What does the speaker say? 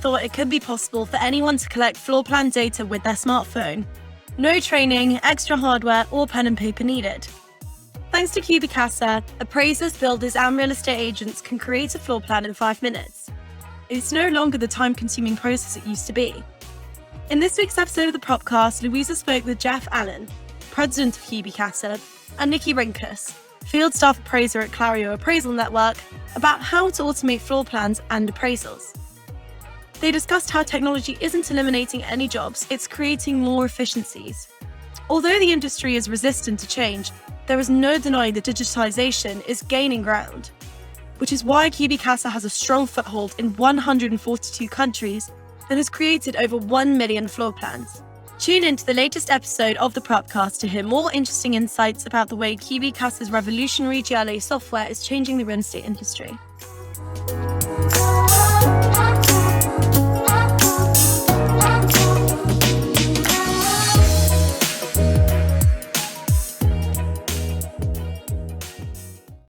thought it could be possible for anyone to collect floor plan data with their smartphone. No training, extra hardware, or pen and paper needed. Thanks to CubiCasa, appraisers, builders, and real estate agents can create a floor plan in 5 minutes. It's no longer the time-consuming process it used to be. In this week's episode of the PropCast, Louisa spoke with Jeff Allen, president of CubiCasa, and Nikki Rinkus, field staff appraiser at Clario Appraisal Network, about how to automate floor plans and appraisals. They discussed how technology isn't eliminating any jobs, it's creating more efficiencies. Although the industry is resistant to change, there is no denying that digitization is gaining ground, which is why CubiCasa has a strong foothold in 142 countries and has created over 1 million floor plans. Tune in to the latest episode of the PropCast to hear more interesting insights about the way CubiCasa's revolutionary GLA software is changing the real estate industry.